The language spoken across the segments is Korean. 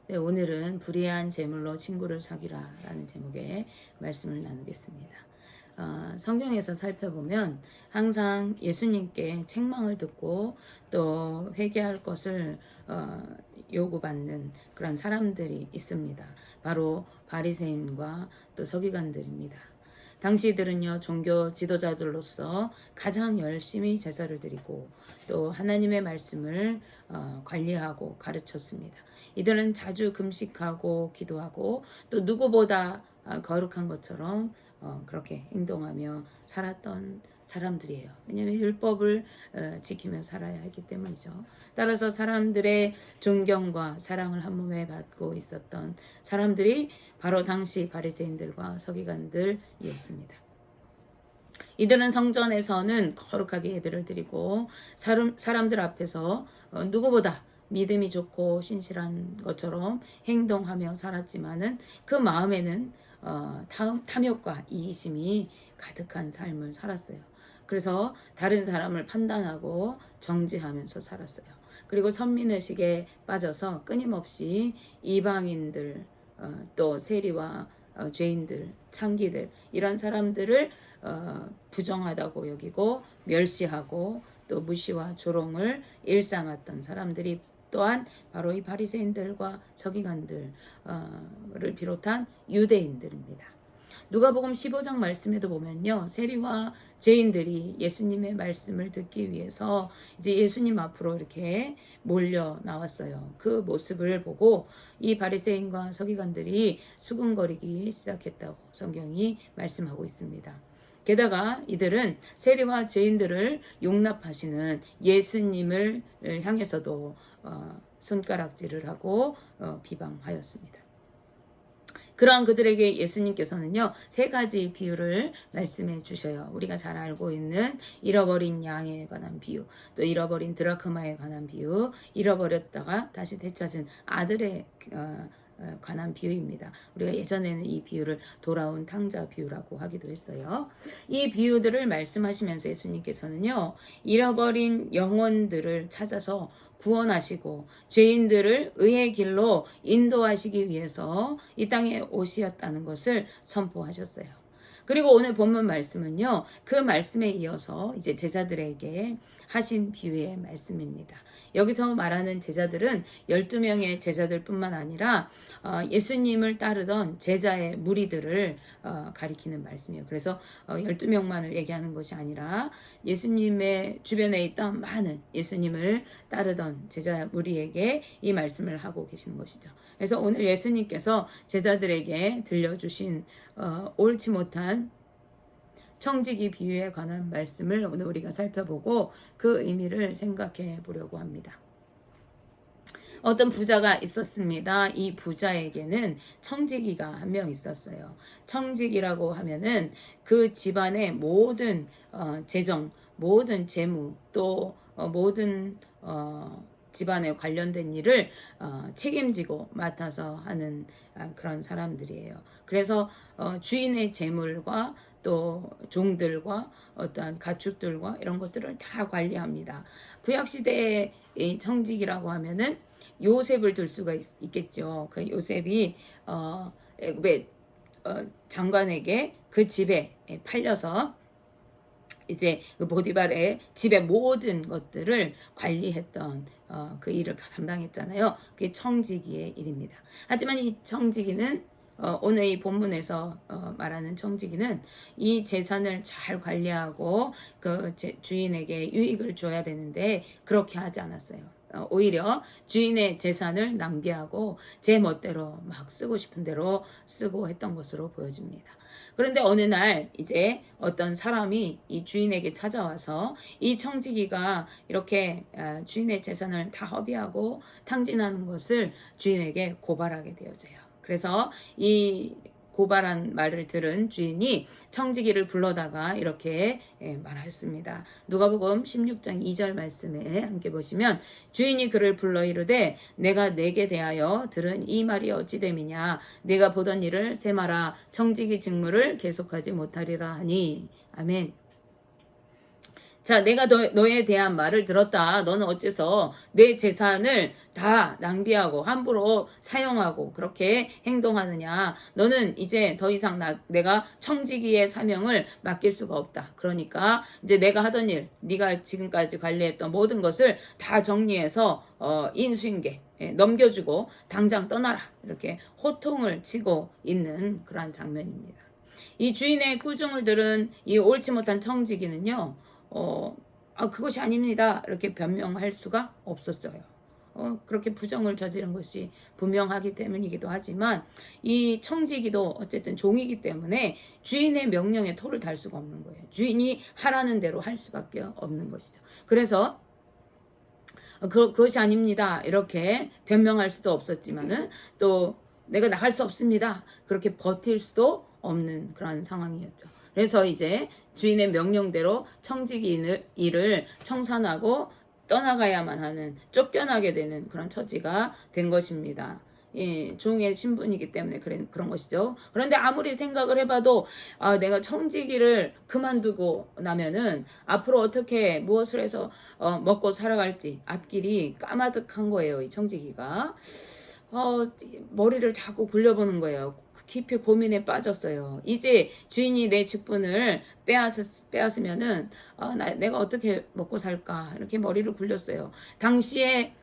네, 오늘은 불의한 재물로 친구를 사귀라 라는 제목의 말씀을 나누겠습니다. 성경에서 살펴보면 항상 예수님께 책망을 듣고 또 회개할 것을 요구받는 그런 사람들이 있습니다. 바로 바리새인과 또 서기관들입니다. 당시들은요, 종교 지도자들로서 가장 열심히 제사를 드리고 또 하나님의 말씀을 관리하고 가르쳤습니다. 이들은 자주 금식하고 기도하고 또 누구보다 거룩한 것처럼 그렇게 행동하며 살았던 사람들이에요. 왜냐하면 율법을 지키며 살아야 했기 때문이죠. 따라서 사람들의 존경과 사랑을 한 몸에 받고 있었던 사람들이 바로 당시 바리새인들과 서기관들이었습니다. 이들은 성전에서는 거룩하게 예배를 드리고 사람들 앞에서 누구보다 믿음이 좋고 신실한 것처럼 행동하며 살았지만은 그 마음에는 탐욕과 이기심이 가득한 삶을 살았어요. 그래서 다른 사람을 판단하고 정죄하면서 살았어요. 그리고 선민의식에 빠져서 끊임없이 이방인들, 또 세리와 죄인들, 창기들 이런 사람들을 부정하다고 여기고 멸시하고 또 무시와 조롱을 일삼았던 사람들이 또한 바로 이 바리새인들과 서기관들을 비롯한 유대인들입니다. 누가복음 15장 말씀에도 보면요, 세리와 죄인들이 예수님의 말씀을 듣기 위해서 이제 예수님 앞으로 이렇게 몰려 나왔어요. 그 모습을 보고 이 바리새인과 서기관들이 수군거리기 시작했다고 성경이 말씀하고 있습니다. 게다가 이들은 세리와 죄인들을 용납하시는 예수님을 향해서도 손가락질을 하고 비방하였습니다. 그러한 그들에게 예수님께서는요, 3가지 비유를 말씀해 주셔요. 우리가 잘 알고 있는 잃어버린 양에 관한 비유, 또 잃어버린 드라크마에 관한 비유, 잃어버렸다가 다시 되찾은 아들에 관한 비유입니다. 우리가 예전에는 이 비유를 돌아온 탕자 비유라고 하기도 했어요. 이 비유들을 말씀하시면서 예수님께서는요, 잃어버린 영혼들을 찾아서 구원하시고 죄인들을 의의 길로 인도하시기 위해서 이 땅에 오셨다는 것을 선포하셨어요. 그리고 오늘 본문 말씀은요, 그 말씀에 이어서 이제 제자들에게 하신 비유의 말씀입니다. 여기서 말하는 제자들은 12명의 제자들 뿐만 아니라 예수님을 따르던 제자의 무리들을 가리키는 말씀이에요. 그래서 12명만을 얘기하는 것이 아니라 예수님의 주변에 있던 많은 예수님을 따르던 제자 무리에게 이 말씀을 하고 계시는 것이죠. 그래서 오늘 예수님께서 제자들에게 들려주신 옳지 못한 청지기 비유에 관한 말씀을 오늘 우리가 살펴보고 그 의미를 생각해 보려고 합니다. 어떤 부자가 있었습니다. 이 부자에게는 청지기가 한 명 있었어요. 청지기라고 하면은 그 집안의 모든 재정, 모든 재무, 또 모든 집안에 관련된 일을 책임지고 맡아서 하는 그런 사람들이에요. 그래서 주인의 재물과 또 종들과 어떠한 가축들과 이런 것들을 다 관리합니다. 구약시대의 청직이라고 하면은 요셉을 들 수가 있겠죠. 그 요셉이 애굽의 장관에게 그 집에 팔려서 이제 그 보디발의 집의 모든 것들을 관리했던 그 일을 담당했잖아요. 그게 청지기의 일입니다. 하지만 이 청지기는 오늘 이 본문에서 말하는 청지기는 이 재산을 잘 관리하고 그 주인에게 유익을 줘야 되는데 그렇게 하지 않았어요. 오히려 주인의 재산을 낭비하고 제 멋대로 막 쓰고 싶은 대로 쓰고 했던 것으로 보여집니다. 그런데 어느 날 이제 어떤 사람이 이 주인에게 찾아와서 이 청지기가 이렇게 주인의 재산을 다 허비하고 탕진하는 것을 주인에게 고발하게 되어져요. 그래서 이 고발한 말을 들은 주인이 청지기를 불러다가 이렇게 말했습니다. 누가복음 16장 2절 말씀에 함께 보시면 주인이 그를 불러 이르되 내가 내게 대하여 들은 이 말이 어찌 됨이냐 내가 보던 일을 세마라 청지기 직무를 계속하지 못하리라 하니 아멘. 자, 내가 너에 대한 말을 들었다. 너는 어째서 내 재산을 다 낭비하고 함부로 사용하고 그렇게 행동하느냐. 너는 이제 더 이상 내가 청지기의 사명을 맡길 수가 없다. 그러니까 이제 내가 하던 일, 네가 지금까지 관리했던 모든 것을 다 정리해서 인수인계 넘겨주고 당장 떠나라. 이렇게 호통을 치고 있는 그러한 장면입니다. 이 주인의 꾸중을 들은 이 옳지 못한 청지기는요. 그것이 아닙니다. 이렇게 변명할 수가 없었어요. 그렇게 부정을 저지른 것이 분명하기 때문이기도 하지만 이 청지기도 어쨌든 종이기 때문에 주인의 명령에 토를 달 수가 없는 거예요. 주인이 하라는 대로 할 수밖에 없는 것이죠. 그래서 그것이 아닙니다. 이렇게 변명할 수도 없었지만은 또 내가 나갈 수 없습니다. 그렇게 버틸 수도 없는 그런 상황이었죠. 그래서 이제 주인의 명령대로 청지기 일을 청산하고 떠나가야만 하는, 쫓겨나게 되는 그런 처지가 된 것입니다. 예, 종의 신분이기 때문에 그런 것이죠. 그런데 아무리 생각을 해봐도 내가 청지기를 그만두고 나면은 앞으로 어떻게 무엇을 해서 먹고 살아갈지 앞길이 까마득한 거예요. 이 청지기가 머리를 자꾸 굴려보는 거예요. 깊이 고민에 빠졌어요. 이제 주인이 내 직분을 빼앗으면은 내가 어떻게 먹고 살까 이렇게 머리를 굴렸어요. 당시에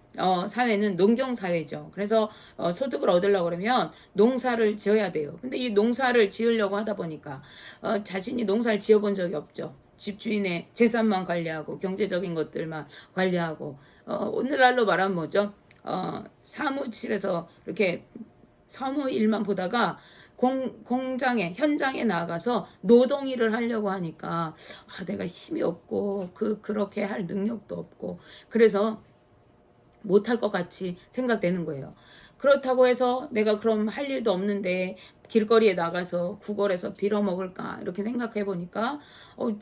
사회는 농경 사회죠. 그래서 소득을 얻으려고 그러면 농사를 지어야 돼요. 근데 이 농사를 지으려고 하다 보니까 자신이 농사를 지어본 적이 없죠. 집주인의 재산만 관리하고 경제적인 것들만 관리하고 오늘날로 말하면 뭐죠? 사무실에서 이렇게 사무 일만 보다가 현장에 나가서 노동 일을 하려고 하니까 내가 힘이 없고 그렇게 할 능력도 없고 그래서 못할 것 같이 생각되는 거예요. 그렇다고 해서 내가 그럼 할 일도 없는데 길거리에 나가서 구걸해서 빌어먹을까 이렇게 생각해 보니까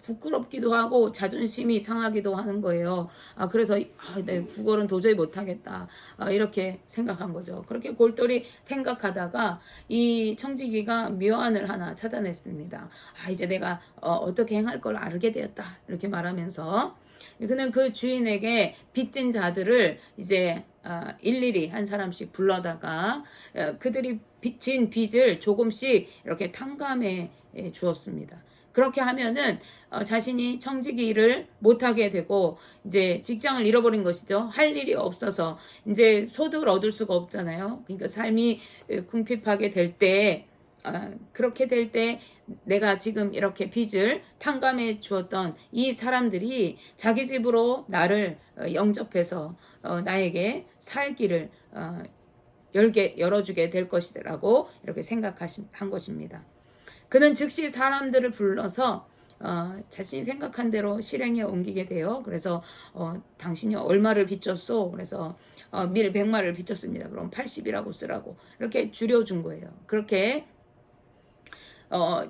부끄럽기도 하고 자존심이 상하기도 하는 거예요. 그래서 내 구걸은 도저히 못하겠다 이렇게 생각한 거죠. 그렇게 골똘히 생각하다가 이 청지기가 묘안을 하나 찾아냈습니다. 이제 내가 어떻게 행할 걸 알게 되었다 이렇게 말하면서 그는 그 주인에게 빚진 자들을 이제 일일이 한 사람씩 불러다가 그들이 진 빚을 조금씩 이렇게 탕감해 주었습니다. 그렇게 하면은 자신이 청지기 일을 못하게 되고 이제 직장을 잃어버린 것이죠. 할 일이 없어서 이제 소득을 얻을 수가 없잖아요. 그러니까 삶이 궁핍하게 될 때 그렇게 될 때 내가 지금 이렇게 빚을 탕감해 주었던 이 사람들이 자기 집으로 나를 영접해서 나에게 살 길을 열어주게 될 것이라고 이렇게 생각한 것입니다. 그는 즉시 사람들을 불러서 자신이 생각한 대로 실행에 옮기게 돼요. 그래서 당신이 얼마를 빚졌소? 그래서 밀 100마를 빚졌습니다. 그럼 80이라고 쓰라고 이렇게 줄여준 거예요. 그렇게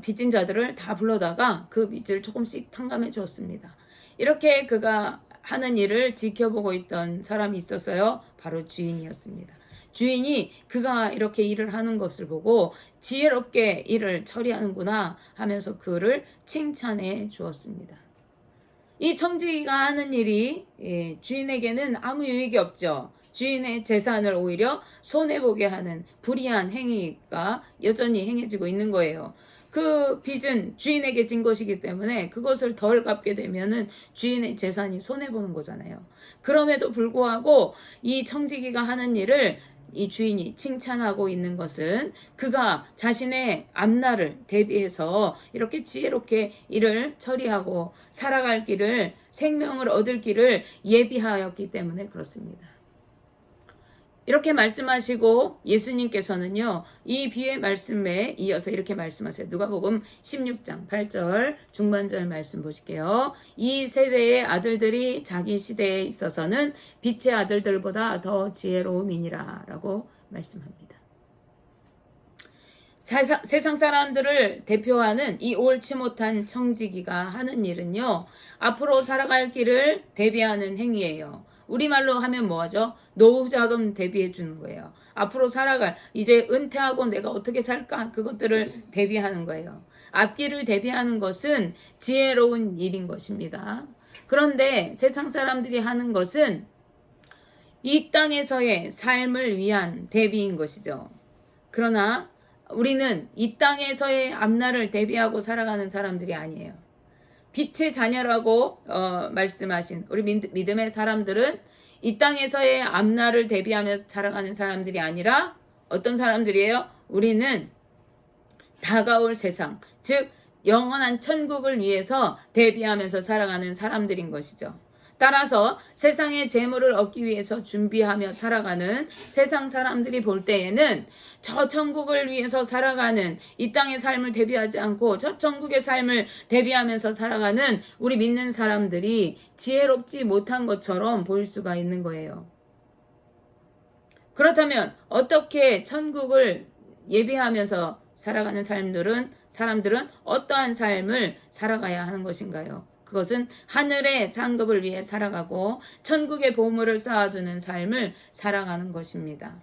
빚진 자들을 다 불러다가 그 빚을 조금씩 탕감해 주었습니다. 이렇게 그가 하는 일을 지켜보고 있던 사람이 있었어요. 바로 주인이었습니다. 주인이 그가 이렇게 일을 하는 것을 보고 지혜롭게 일을 처리하는구나 하면서 그를 칭찬해 주었습니다. 이 청지기가 하는 일이 주인에게는 아무 유익이 없죠. 주인의 재산을 오히려 손해보게 하는 불의한 행위가 여전히 행해지고 있는 거예요. 그 빚은 주인에게 진 것이기 때문에 그것을 덜 갚게 되면은 주인의 재산이 손해보는 거잖아요. 그럼에도 불구하고 이 청지기가 하는 일을 이 주인이 칭찬하고 있는 것은 그가 자신의 앞날을 대비해서 이렇게 지혜롭게 일을 처리하고 살아갈 길을, 생명을 얻을 길을 예비하였기 때문에 그렇습니다. 이렇게 말씀하시고 예수님께서는요, 이 비유의 말씀에 이어서 이렇게 말씀하세요. 누가복음 16장 8절 중반절 말씀 보실게요. 이 세대의 아들들이 자기 시대에 있어서는 빛의 아들들보다 더 지혜로움이니라 라고 말씀합니다. 세상 사람들을 대표하는 이 옳지 못한 청지기가 하는 일은요, 앞으로 살아갈 길을 대비하는 행위예요. 우리말로 하면 뭐하죠? 노후자금 대비해 주는 거예요. 앞으로 살아갈, 이제 은퇴하고 내가 어떻게 살까? 그것들을 대비하는 거예요. 앞길을 대비하는 것은 지혜로운 일인 것입니다. 그런데 세상 사람들이 하는 것은 이 땅에서의 삶을 위한 대비인 것이죠. 그러나 우리는 이 땅에서의 앞날을 대비하고 살아가는 사람들이 아니에요. 빛의 자녀라고 말씀하신 우리 믿음의 사람들은 이 땅에서의 앞날을 대비하며 살아가는 사람들이 아니라 어떤 사람들이에요? 우리는 다가올 세상, 즉 영원한 천국을 위해서 대비하면서 살아가는 사람들인 것이죠. 따라서 세상의 재물을 얻기 위해서 준비하며 살아가는 세상 사람들이 볼 때에는 저 천국을 위해서 살아가는 이 땅의 삶을 대비하지 않고 저 천국의 삶을 대비하면서 살아가는 우리 믿는 사람들이 지혜롭지 못한 것처럼 보일 수가 있는 거예요. 그렇다면 어떻게 천국을 예비하면서 살아가는 사람들은 어떠한 삶을 살아가야 하는 것인가요? 그것은 하늘의 상급을 위해 살아가고 천국의 보물을 쌓아두는 삶을 살아가는 것입니다.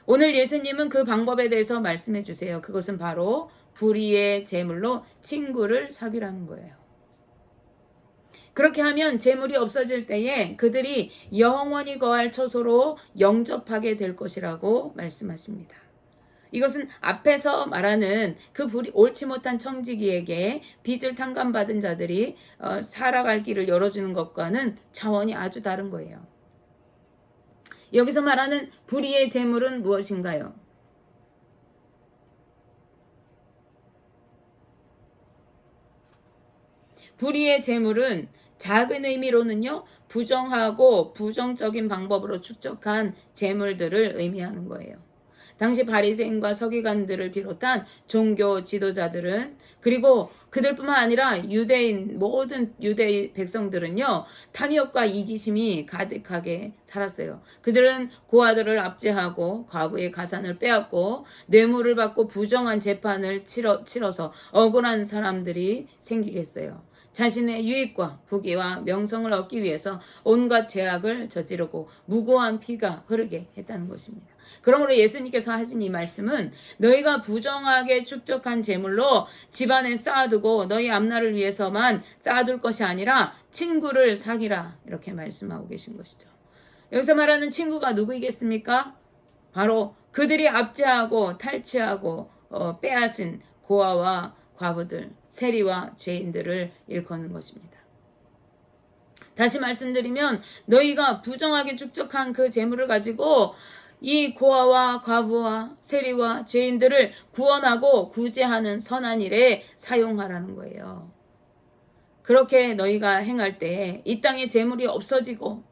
오늘 예수님은 그 방법에 대해서 말씀해 주세요. 그것은 바로 불의의 재물로 친구를 사귀라는 거예요. 그렇게 하면 재물이 없어질 때에 그들이 영원히 거할 처소로 영접하게 될 것이라고 말씀하십니다. 이것은 앞에서 말하는 그 옳지 못한 청지기에게 빚을 탕감받은 자들이 살아갈 길을 열어주는 것과는 차원이 아주 다른 거예요. 여기서 말하는 불의의 재물은 무엇인가요? 불의의 재물은 작은 의미로는요, 부정하고 부정적인 방법으로 축적한 재물들을 의미하는 거예요. 당시 바리새인과 서기관들을 비롯한 종교 지도자들은 그리고 그들뿐만 아니라 모든 유대 백성들은요, 탐욕과 이기심이 가득하게 살았어요. 그들은 고아들을 압제하고 과부의 가산을 빼앗고 뇌물을 받고 부정한 재판을 치러서 억울한 사람들이 생기겠어요. 자신의 유익과 부귀와 명성을 얻기 위해서 온갖 죄악을 저지르고 무고한 피가 흐르게 했다는 것입니다. 그러므로 예수님께서 하신 이 말씀은 너희가 부정하게 축적한 재물로 집안에 쌓아두고 너희 앞날을 위해서만 쌓아둘 것이 아니라 친구를 사귀라, 이렇게 말씀하고 계신 것이죠. 여기서 말하는 친구가 누구이겠습니까? 바로 그들이 압제하고 탈취하고 빼앗은 고아와 과부들, 세리와 죄인들을 일컫는 것입니다. 다시 말씀드리면 너희가 부정하게 축적한 그 재물을 가지고 이 고아와 과부와 세리와 죄인들을 구원하고 구제하는 선한 일에 사용하라는 거예요. 그렇게 너희가 행할 때 이 땅에 재물이 없어지고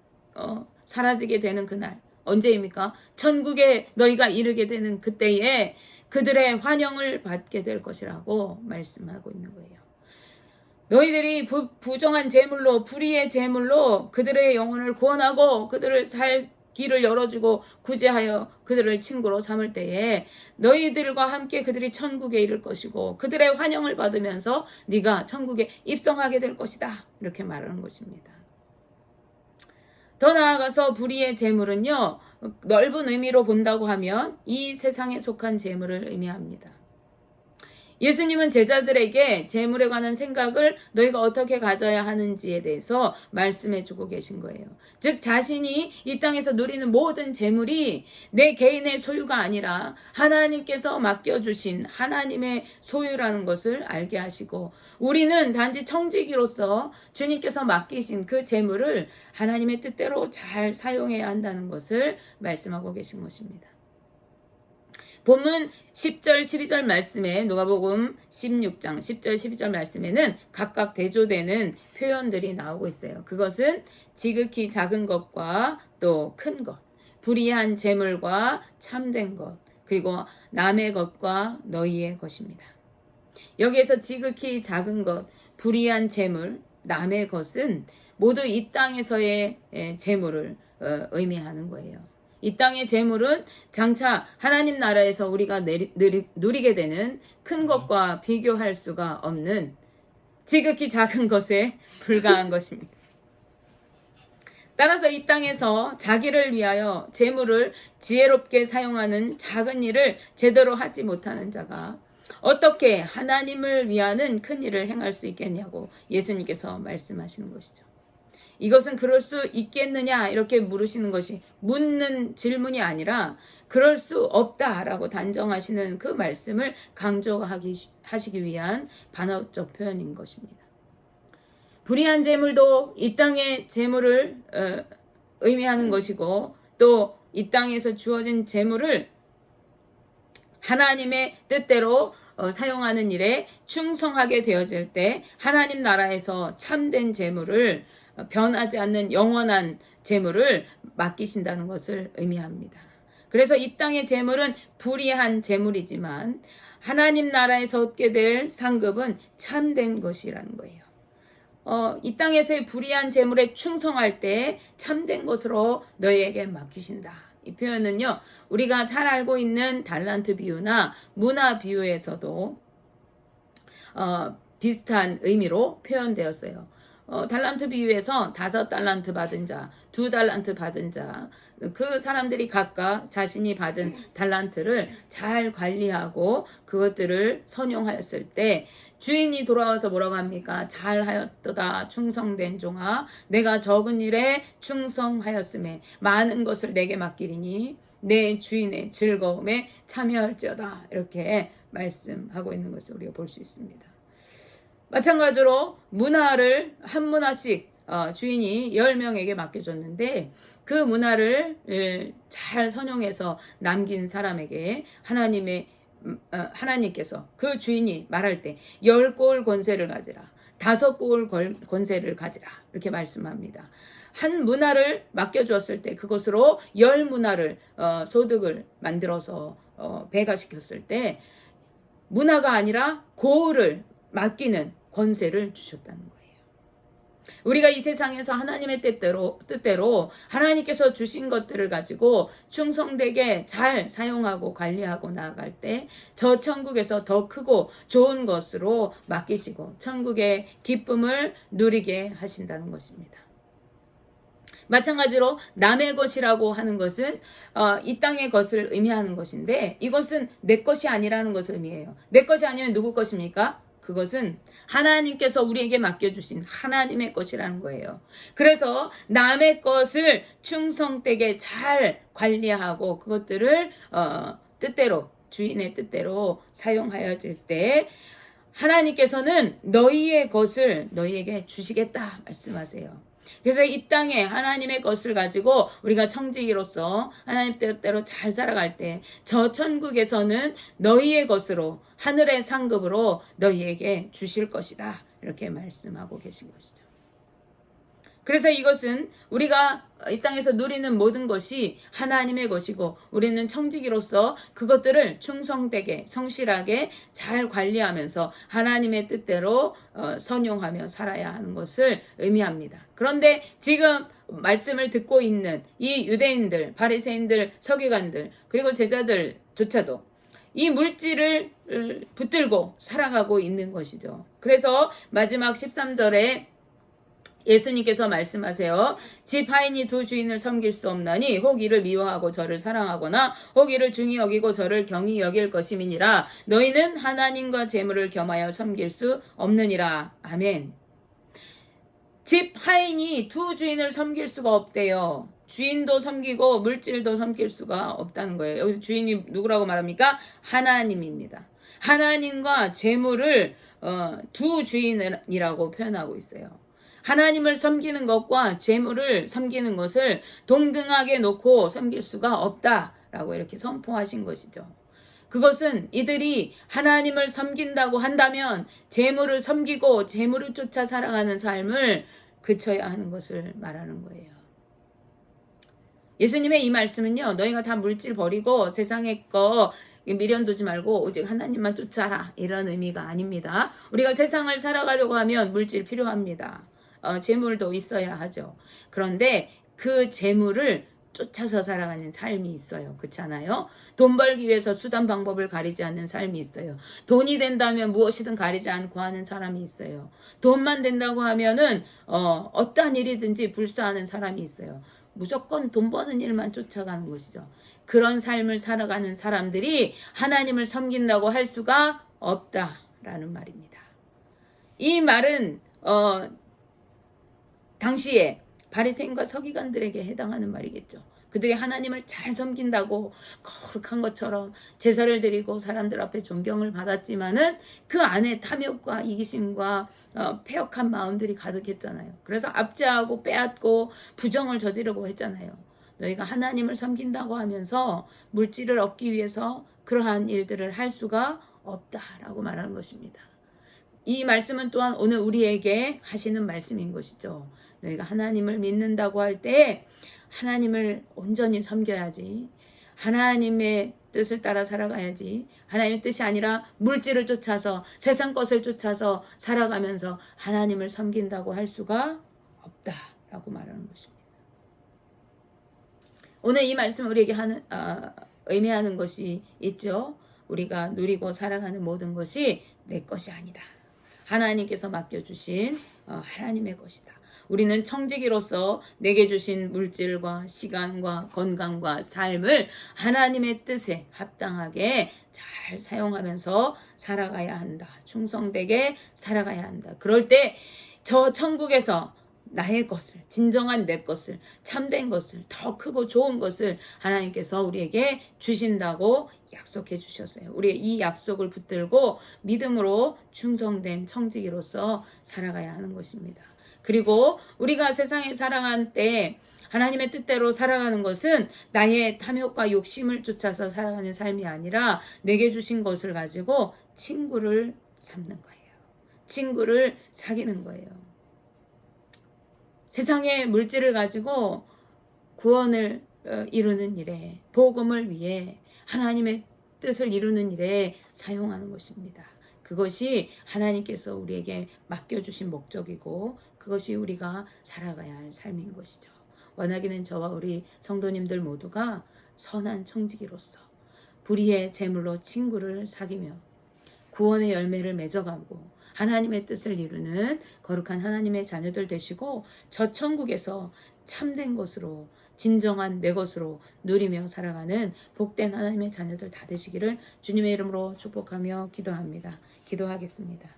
사라지게 되는 그날, 언제입니까? 천국에 너희가 이르게 되는 그때에 그들의 환영을 받게 될 것이라고 말씀하고 있는 거예요. 너희들이 부정한 재물로, 불의의 재물로 그들의 영혼을 구원하고 그들을 살 길을 열어주고 구제하여 그들을 친구로 삼을 때에 너희들과 함께 그들이 천국에 이를 것이고 그들의 환영을 받으면서 네가 천국에 입성하게 될 것이다, 이렇게 말하는 것입니다. 더 나아가서 불의의 재물은요, 넓은 의미로 본다고 하면 이 세상에 속한 재물을 의미합니다. 예수님은 제자들에게 재물에 관한 생각을 너희가 어떻게 가져야 하는지에 대해서 말씀해 주고 계신 거예요. 즉 자신이 이 땅에서 누리는 모든 재물이 내 개인의 소유가 아니라 하나님께서 맡겨주신 하나님의 소유라는 것을 알게 하시고 우리는 단지 청지기로서 주님께서 맡기신 그 재물을 하나님의 뜻대로 잘 사용해야 한다는 것을 말씀하고 계신 것입니다. 본문 10절 12절 말씀에 누가복음 16장 10절 12절 말씀에는 각각 대조되는 표현들이 나오고 있어요. 그것은 지극히 작은 것과 또 큰 것, 불의한 재물과 참된 것, 그리고 남의 것과 너희의 것입니다. 여기에서 지극히 작은 것, 불의한 재물, 남의 것은 모두 이 땅에서의 재물을 의미하는 거예요. 이 땅의 재물은 장차 하나님 나라에서 우리가 누리게 되는 큰 것과 비교할 수가 없는 지극히 작은 것에 불과한 것입니다. 따라서 이 땅에서 자기를 위하여 재물을 지혜롭게 사용하는 작은 일을 제대로 하지 못하는 자가 어떻게 하나님을 위하는 큰 일을 행할 수 있겠냐고 예수님께서 말씀하시는 것이죠. 이것은 그럴 수 있겠느냐 이렇게 물으시는 것이 묻는 질문이 아니라 그럴 수 없다라고 단정하시는 그 말씀을 강조하시기 위한 반어적 표현인 것입니다. 불의한 재물도 이 땅의 재물을 의미하는 것이고 또 이 땅에서 주어진 재물을 하나님의 뜻대로 사용하는 일에 충성하게 되어질 때 하나님 나라에서 참된 재물을 변하지 않는 영원한 재물을 맡기신다는 것을 의미합니다. 그래서 이 땅의 재물은 불의한 재물이지만 하나님 나라에서 얻게 될 상급은 참된 것이라는 거예요. 이 땅에서의 불의한 재물에 충성할 때 참된 것으로 너희에게 맡기신다. 이 표현은요, 우리가 잘 알고 있는 달란트 비유나 문화 비유에서도 비슷한 의미로 표현되었어요. 달란트 비유에서 5달란트 받은 자, 2달란트 받은 자, 그 사람들이 각각 자신이 받은 달란트를 잘 관리하고 그것들을 선용하였을 때 주인이 돌아와서 뭐라고 합니까? 잘하였도다 충성된 종아, 내가 적은 일에 충성하였음에 많은 것을 내게 맡기리니 내 주인의 즐거움에 참여할지어다. 이렇게 말씀하고 있는 것을 우리가 볼 수 있습니다. 마찬가지로 문화를 한 문화씩 주인이 10명에게 맡겨줬는데 그 문화를 잘 선용해서 남긴 사람에게 하나님께서 그 주인이 말할 때 10골 권세를 가지라, 5골 권세를 가지라 이렇게 말씀합니다. 한 문화를 맡겨주었을 때 그것으로 10문화를 소득을 만들어서 배가시켰을 때 문화가 아니라 고을을 맡기는 권세를 주셨다는 거예요. 우리가 이 세상에서 하나님의 뜻대로 하나님께서 주신 것들을 가지고 충성되게 잘 사용하고 관리하고 나아갈 때 저 천국에서 더 크고 좋은 것으로 맡기시고 천국의 기쁨을 누리게 하신다는 것입니다. 마찬가지로 남의 것이라고 하는 것은 이 땅의 것을 의미하는 것인데 이것은 내 것이 아니라는 것을 의미해요. 내 것이 아니면 누구 것입니까? 그것은 하나님께서 우리에게 맡겨주신 하나님의 것이라는 거예요. 그래서 남의 것을 충성되게 잘 관리하고 그것들을 뜻대로 주인의 뜻대로 사용하여질 때 하나님께서는 너희의 것을 너희에게 주시겠다 말씀하세요. 그래서 이 땅에 하나님의 것을 가지고 우리가 청지기로서 하나님 뜻대로 잘 살아갈 때 저 천국에서는 너희의 것으로 하늘의 상급으로 너희에게 주실 것이다. 이렇게 말씀하고 계신 것이죠. 그래서 이것은 우리가 이 땅에서 누리는 모든 것이 하나님의 것이고 우리는 청지기로서 그것들을 충성되게 성실하게 잘 관리하면서 하나님의 뜻대로 선용하며 살아야 하는 것을 의미합니다. 그런데 지금 말씀을 듣고 있는 이 유대인들, 바리새인들, 서기관들 그리고 제자들조차도 이 물질을 붙들고 살아가고 있는 것이죠. 그래서 마지막 13절에 예수님께서 말씀하세요. 집 하인이 두 주인을 섬길 수 없나니 혹 이를 미워하고 저를 사랑하거나 혹 이를 중히 여기고 저를 경히 여길 것임이니라. 너희는 하나님과 재물을 겸하여 섬길 수 없느니라. 아멘. 집 하인이 두 주인을 섬길 수가 없대요. 주인도 섬기고 물질도 섬길 수가 없다는 거예요. 여기서 주인이 누구라고 말합니까? 하나님입니다. 하나님과 재물을 두 주인이라고 표현하고 있어요. 하나님을 섬기는 것과 재물을 섬기는 것을 동등하게 놓고 섬길 수가 없다라고 이렇게 선포하신 것이죠. 그것은 이들이 하나님을 섬긴다고 한다면 재물을 섬기고 재물을 쫓아 살아가는 삶을 그쳐야 하는 것을 말하는 거예요. 예수님의 이 말씀은요, 너희가 다 물질 버리고 세상의 거 미련 두지 말고 오직 하나님만 쫓아라 이런 의미가 아닙니다. 우리가 세상을 살아가려고 하면 물질 필요합니다. 재물도 있어야 하죠. 그런데 그 재물을 쫓아서 살아가는 삶이 있어요. 그렇잖아요. 돈 벌기 위해서 수단 방법을 가리지 않는 삶이 있어요. 돈이 된다면 무엇이든 가리지 않고 하는 사람이 있어요. 돈만 된다고 하면은 어떠한 일이든지 불사하는 사람이 있어요. 무조건 돈 버는 일만 쫓아가는 것이죠. 그런 삶을 살아가는 사람들이 하나님을 섬긴다고 할 수가 없다라는 말입니다. 이 말은 당시에 바리새인과 서기관들에게 해당하는 말이겠죠. 그들이 하나님을 잘 섬긴다고 거룩한 것처럼 제사를 드리고 사람들 앞에 존경을 받았지만은 그 안에 탐욕과 이기심과 패역한 마음들이 가득했잖아요. 그래서 압제하고 빼앗고 부정을 저지르고 했잖아요. 너희가 하나님을 섬긴다고 하면서 물질을 얻기 위해서 그러한 일들을 할 수가 없다라고 말하는 것입니다. 이 말씀은 또한 오늘 우리에게 하시는 말씀인 것이죠. 너희가 하나님을 믿는다고 할 때 하나님을 온전히 섬겨야지. 하나님의 뜻을 따라 살아가야지. 하나님의 뜻이 아니라 물질을 쫓아서 세상 것을 쫓아서 살아가면서 하나님을 섬긴다고 할 수가 없다라고 말하는 것입니다. 오늘 이 말씀 우리에게 의미하는 것이 있죠. 우리가 누리고 살아가는 모든 것이 내 것이 아니다. 하나님께서 맡겨주신 하나님의 것이다. 우리는 청지기로서 내게 주신 물질과 시간과 건강과 삶을 하나님의 뜻에 합당하게 잘 사용하면서 살아가야 한다. 충성되게 살아가야 한다. 그럴 때 저 천국에서 나의 것을, 진정한 내 것을, 참된 것을, 더 크고 좋은 것을 하나님께서 우리에게 주신다고 약속해 주셨어요. 우리의 이 약속을 붙들고 믿음으로 충성된 청지기로서 살아가야 하는 것입니다. 그리고 우리가 세상에 살아갈 때 하나님의 뜻대로 살아가는 것은 나의 탐욕과 욕심을 쫓아서 살아가는 삶이 아니라 내게 주신 것을 가지고 친구를 삼는 거예요. 친구를 사귀는 거예요. 세상의 물질을 가지고 구원을 이루는 일에, 복음을 위해 하나님의 뜻을 이루는 일에 사용하는 것입니다. 그것이 하나님께서 우리에게 맡겨주신 목적이고 그것이 우리가 살아가야 할 삶인 것이죠. 원하기는 저와 우리 성도님들 모두가 선한 청지기로서 불의의 재물로 친구를 사귀며 구원의 열매를 맺어가고 하나님의 뜻을 이루는 거룩한 하나님의 자녀들 되시고 저 천국에서 참된 것으로 진정한 내 것으로 누리며 살아가는 복된 하나님의 자녀들 다 되시기를 주님의 이름으로 축복하며 기도합니다. 기도하겠습니다.